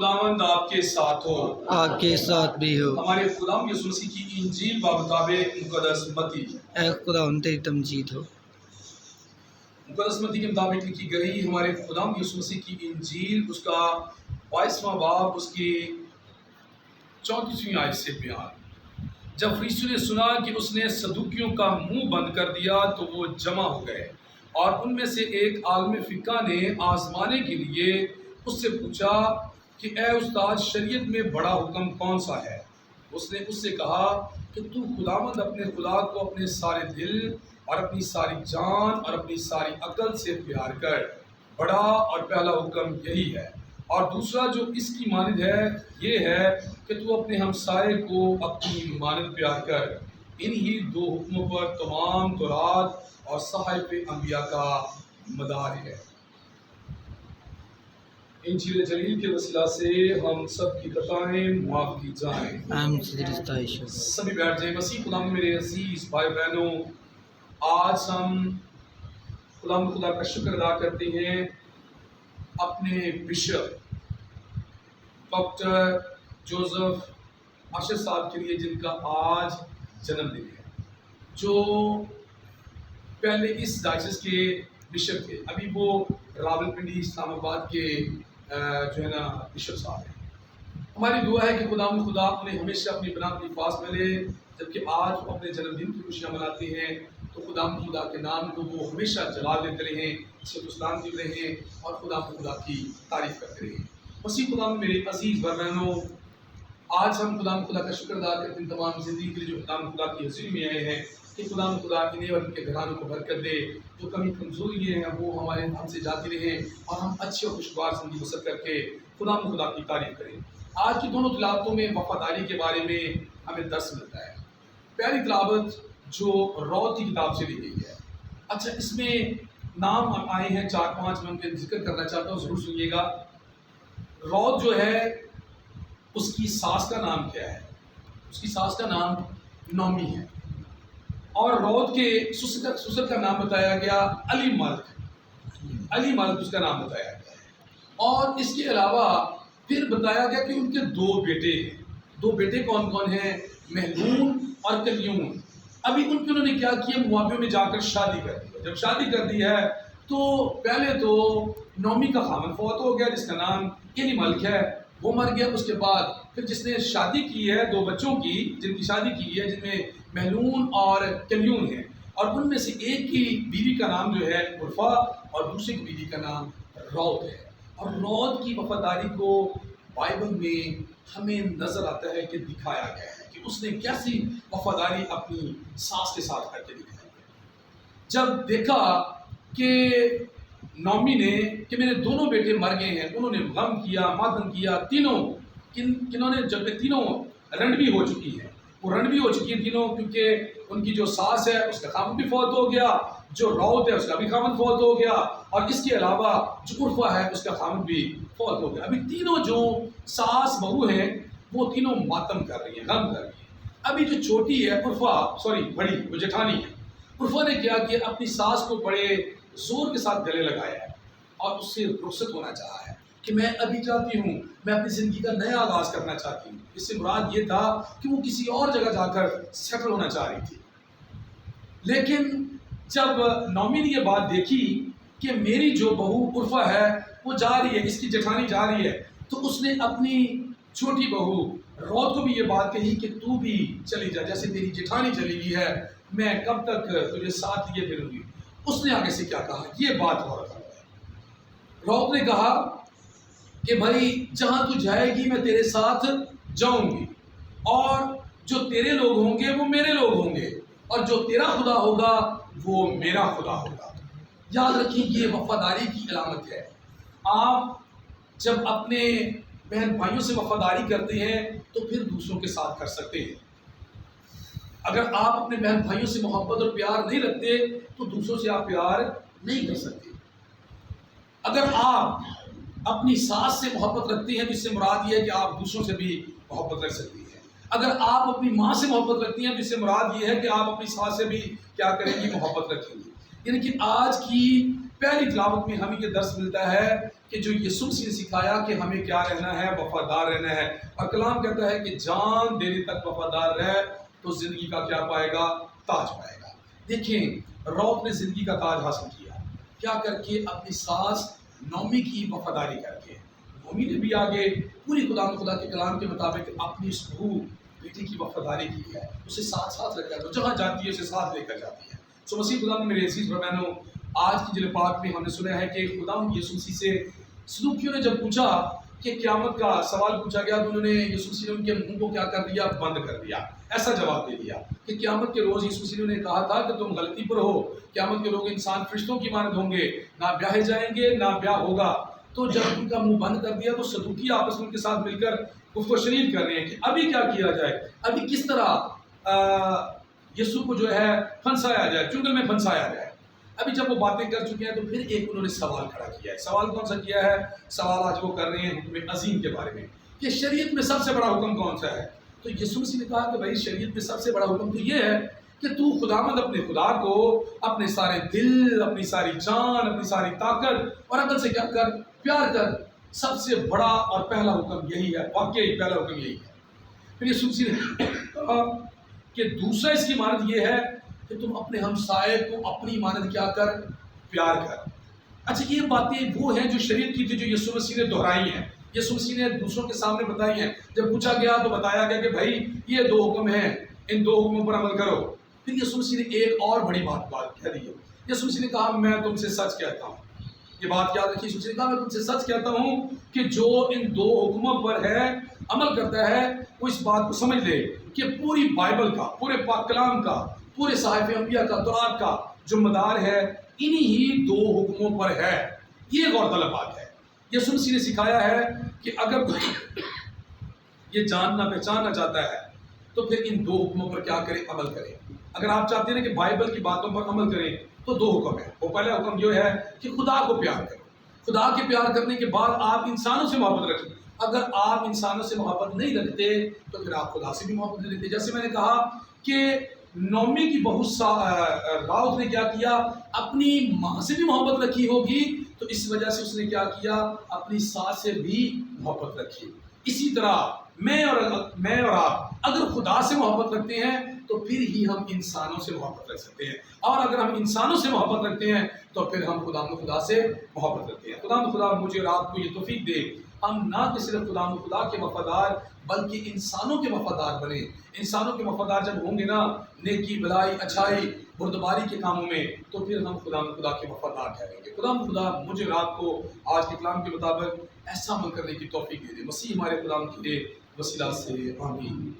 خداوند آپ کے ساتھ ہو، آپ کے ساتھ بھی ہو۔ ہمارے خداوند یسوع مسیح کی انجیل بمطابق مقدس متی خداوند تیری تمجید ہو۔ مقدس متی کے مطابق لکھی گئی ہمارے خداوند یسوع مسیح کی انجیل، اس کا 22واں باب، اس کی 34ویں آیت سے بیان۔ جب فریسیوں نے سنا کہ اس نے صدوقیوں کا منہ بند کر دیا تو وہ جمع ہو گئے، اور ان میں سے ایک عالم فقہ نے آزمانے کے لیے اس سے پوچھا کہ اے استاد، شریعت میں بڑا حکم کون سا ہے؟ اس نے اس سے کہا کہ تو خداوند اپنے خدا کو اپنے سارے دل اور اپنی ساری جان اور اپنی ساری عقل سے پیار کر، بڑا اور پہلا حکم یہی ہے، اور دوسرا جو اس کی مانند ہے یہ ہے کہ تو اپنے ہمسائے کو اپنی مانند پیار کر۔ انہی دو حکموں پر تمام تورات اور صحائف انبیاء کا مدار ہے۔ انجیل جلیل کے وسیلہ سے ہم سب کی خطائیں معاف کی جائیں۔ آمین سے تیری ستائش ہو۔ سبھی بیٹھ جائیں۔ مسیح خدا میں میرے عزیز بھائی بہنوں، آج ہم خدا کا شکر ادا کرتے ہیں اپنے بشپ ڈاکٹر جوزف ارشد صاحب کے لیے، جن کا آج جنم دن ہے، جو پہلے اس ڈائسس کے بشپ تھے، ابھی وہ راولپنڈی اسلام آباد کے جو ہے نا بشپ صاحب ہیں۔ ہماری دعا ہے کہ خدا انہیں ہمیشہ اپنی پناہ کی حفاظت میں لے، جبکہ آج وہ اپنے جنم دن کی خوشیاں مناتے ہیں، تو خدا کے نام کو وہ ہمیشہ جلال دیتے رہیں، اسلام دیتے رہیں، اور خدا کی تعریف کرتے رہیں۔ مسیح خدا میں میرے عزیز بھائی بہنوں، آج ہم خدا کا شکر ادا کرتے ہیں تمام زندگی کے لیے جو خدا کی حضوری میں آئے ہیں، کہ خدا انہیں اور ان کے گھرانوں کو برکت دے، جو کمی کمزوری ہیں وہ ہم سے جاتی رہیں، اور ہم اچھے اور خوشگوار زندگی بسر کر کے خدا کی تعریف کریں۔ آج کی دونوں تلاوتوں میں وفاداری کے بارے میں ہمیں درس ملتا ہے۔ پہلی تلاوت جو روت کی کتاب سے لی گئی ہے، اچھا اس میں نام آئے ہیں 4-5، میں ان کے ذکر کرنا چاہتا ہوں، ضرور سنیے گا۔ روت جو ہے، اس کی ساس کا نام کیا ہے؟ اس کی ساس کا نام نومی ہے، اور روت کے سسر کا نام بتایا گیا علی ملک اس کا نام بتایا گیا ہے، اور اس کے علاوہ پھر بتایا گیا کہ ان کے دو بیٹے ہیں۔ دو بیٹے کون کون ہیں؟ مہلون اور کلیون۔ ابھی انہوں نے کیا کیا؟ موابیوں میں جا کر شادی کر دی۔ جب شادی کر دی ہے تو پہلے تو نومی کا خامن فوت ہو گیا، جس کا نام علی ملک ہے، وہ مر گیا۔ اس کے بعد پھر جس نے شادی کی ہے، دو بچوں کی جن کی شادی کی ہے، جن میں مہلون اور کلیون ہیں، اور ان میں سے ایک کی بیوی کا نام جو ہے عرفہ، اور دوسرے کی بیوی کا نام روت ہے۔ اور روت کی وفاداری کو بائبل میں ہمیں نظر آتا ہے کہ دکھایا گیا ہے کہ اس نے کیسی وفاداری اپنی ساس کے ساتھ کر کے دکھائی۔ جب دیکھا کہ نومی نے کہ میرے دونوں بیٹے مر گئے ہیں، انہوں نے غم کیا، ماتم کیا، کنہوں نے، جب تینوں رنڈوی ہو چکی ہیں، وہ رنڈوی ہو چکی ہیں تینوں، کیونکہ ان کی جو ساس ہے اس کا خامد بھی فوت ہو گیا، جو روت ہے اس کا بھی خامد فوت ہو گیا، اور اس کے علاوہ جو عرفہ ہے اس کا خامد بھی فوت ہو گیا۔ ابھی تینوں جو ساس بہو ہیں وہ تینوں ماتم کر رہی ہیں، غم کر رہی ہیں۔ ابھی جو چھوٹی ہے بڑی وہ جٹھانی ہے، عرفہ نے کیا کہ اپنی ساس کو بڑے زور کے ساتھ گلے لگایا ہے، اور اس سے رخصت ہونا چاہا ہے کہ میں ابھی چاہتی ہوں، میں اپنی زندگی کا نیا آغاز کرنا چاہتی ہوں۔ اس سے مراد یہ تھا کہ وہ کسی اور جگہ جا کر سیٹل ہونا چاہ رہی تھی۔ لیکن جب نومی نے یہ بات دیکھی کہ میری جو بہو عرفہ ہے وہ جا رہی ہے، اس کی جٹھانی جا رہی ہے، تو اس نے اپنی چھوٹی بہو روت کو بھی یہ بات کہی کہ تو بھی چلی جا، جیسے تیری جٹھانی چلی گئی ہے، میں کب تک تجھے ساتھ لیے پھروں گی۔ اس نے آگے سے کیا کہا؟ یہ بات ہو رہا ہے۔ روت نے کہا کہ بھائی جہاں تو جائے گی میں تیرے ساتھ جاؤں گی، اور جو تیرے لوگ ہوں گے وہ میرے لوگ ہوں گے، اور جو تیرا خدا ہوگا وہ میرا خدا ہوگا۔ یاد رکھیں، یہ وفاداری کی علامت ہے۔ آپ جب اپنے بہن بھائیوں سے وفاداری کرتے ہیں تو پھر دوسروں کے ساتھ کر سکتے ہیں۔ اگر آپ اپنے بہن بھائیوں سے محبت اور پیار نہیں رکھتے تو دوسروں سے آپ پیار نہیں کر سکتے۔ اگر آپ اپنی ساس سے محبت رکھتے ہیں تو اس سے مراد یہ ہے کہ آپ دوسروں سے بھی محبت رکھ سکتی ہیں۔ اگر آپ اپنی ماں سے محبت رکھتی ہیں تو اس سے مراد یہ ہے کہ آپ اپنی ساس سے بھی کیا کریں گی؟ محبت رکھیں گی۔ یعنی کہ آج کی پہلی تلاوت میں ہمیں یہ درس ملتا ہے کہ جو یسوع مسیح نے سکھایا کہ ہمیں کیا رہنا ہے، وفادار رہنا ہے، اور کلام کہتا ہے کہ جان دینے تک وفادار رہ تو زندگی کا کیا پائے گا، تاج پائے گا۔ دیکھیں روت نے زندگی کا تاج حاصل کیا کر کے، اپنی ساس نومی کی وفاداری کر کے۔ نومی نے بھی آگے پوری خدا کے کلام کے مطابق اپنی اس بہو بیٹی کی وفاداری کی ہے، اسے ساتھ ساتھ رکھا ہے، جہاں جاتی ہے اسے ساتھ لے کر جاتی ہے۔ سو مسیح خدا میں میرے عزیز بہنوں، آج کی جل پاک میں ہم نے سنا ہے کہ خدا یسوع مسیح سے سلوکیوں نے جب پوچھا کہ قیامت کا سوال پوچھا گیا تو انہوں نے یسوع مسیح نے ان کے منہ کو کیا کر دیا، بند کر دیا۔ ایسا جواب دے دیا کہ قیامت کے روز یسوع مسیح نے کہا تھا کہ تم غلطی پر ہو، قیامت کے لوگ انسان فرشتوں کی مانند ہوں گے، نہ بیاہے جائیں گے نہ بیاہ ہوگا۔ تو جب ان کا منہ بند کر دیا تو صدوقی آپس میں ان کے ساتھ مل کر گفت و شنید کر رہے ہیں کہ ابھی کیا کیا جائے، ابھی کس طرح یسوع کو جو ہے پھنسایا جائے، چنگل میں پھنسایا جائے۔ ابھی جب وہ باتیں کر چکے ہیں تو پھر ایک انہوں نے سوال کھڑا کیا ہے۔ سوال کون سا کیا ہے؟ سوال آج وہ کر رہے ہیں حکم عظیم کے بارے میں کہ شریعت میں سب سے بڑا حکم کون سا ہے؟ تو یسوع مسیح نے کہا کہ بھائی شریعت میں سب سے بڑا حکم تو یہ ہے کہ تو خداوند اپنے خدا کو اپنے سارے دل، اپنی ساری جان، اپنی ساری طاقت اور عقل سے کیا کر، پیار کر۔ سب سے بڑا اور پہلا حکم یہی ہے، واقعی پہلا حکم یہی ہے۔ پھر یسوع مسیح نے کہا کہ دوسرا اس کی مانند یہ ہے کہ تم اپنے ہمسائے کو اپنی مانند کیا کر، پیار کر۔ اچھا یہ باتیں وہ ہیں جو شریعت کی تھی، جو یسوع مسیح نے دہرائی ہیں، یسوع مسیح نے دوسروں کے سامنے بتائی ہیں۔ جب پوچھا گیا تو بتایا گیا کہ بھائی یہ دو حکم ہیں، ان دو حکموں پر عمل کرو۔ پھر یسوع مسیح نے ایک اور بڑی بات کہہ دی ہے۔ یسوع مسیح نے کہا میں تم سے سچ کہتا ہوں، یہ بات یاد رکھیے، یسوع مسیح نے کہا میں تم سے سچ کہتا ہوں کہ جو ان دو حکموں پر ہے عمل کرتا ہے وہ اس بات کو سمجھ لے کہ پوری بائبل کا، پورے پاک کلام کا، پورے صحائف انبیاء کا، تورات کا ذمہ دار ہے انہی ہی دو حکموں پر ہے۔ یہ غور طلب بات ہے۔ یسوع مسیح نے سکھایا ہے کہ اگر کوئی یہ جاننا پہچاننا چاہتا ہے تو پھر ان دو حکموں پر کیا کرے، عمل کرے۔ اگر آپ چاہتے ہیں کہ بائبل کی باتوں پر عمل کریں تو دو حکم ہیں۔ وہ پہلا حکم یہ ہے کہ خدا کو پیار کرو۔ خدا کے پیار کرنے کے بعد آپ انسانوں سے محبت رکھیں۔ اگر آپ انسانوں سے محبت نہیں رکھتے تو پھر آپ خدا سے بھی محبت نہیں رکھتے۔ جیسے میں نے کہا کہ نومی کی بہو راؤت نے کیا کیا، اپنی ماں سے بھی محبت رکھی ہوگی تو اس وجہ سے اس نے کیا کیا، اپنی ساس سے بھی محبت رکھی۔ اسی طرح میں اور آپ اگر خدا سے محبت رکھتے ہیں تو پھر ہی ہم انسانوں سے محبت رکھ سکتے ہیں، اور اگر ہم انسانوں سے محبت رکھتے ہیں تو پھر ہم خدا سے محبت رکھتے ہیں۔ خدا مجھے رات کو یہ توفیق دے ہم نہ کہ صرف خدا کے وفادار بلکہ انسانوں کے وفادار بنے۔ انسانوں کے وفادار جب ہوں گے نا، نیکی، بلائی، اچھائی، بردباری کے کاموں میں، تو پھر ہم خدا کے وفادار ٹھہریں گے۔ خدا مجھے رات کو آج کے کلام کے مطابق ایسا عمل کرنے کی توفیق دے دے۔ مسیح ہمارے خدا کے لیے وسیلہ سے آمین۔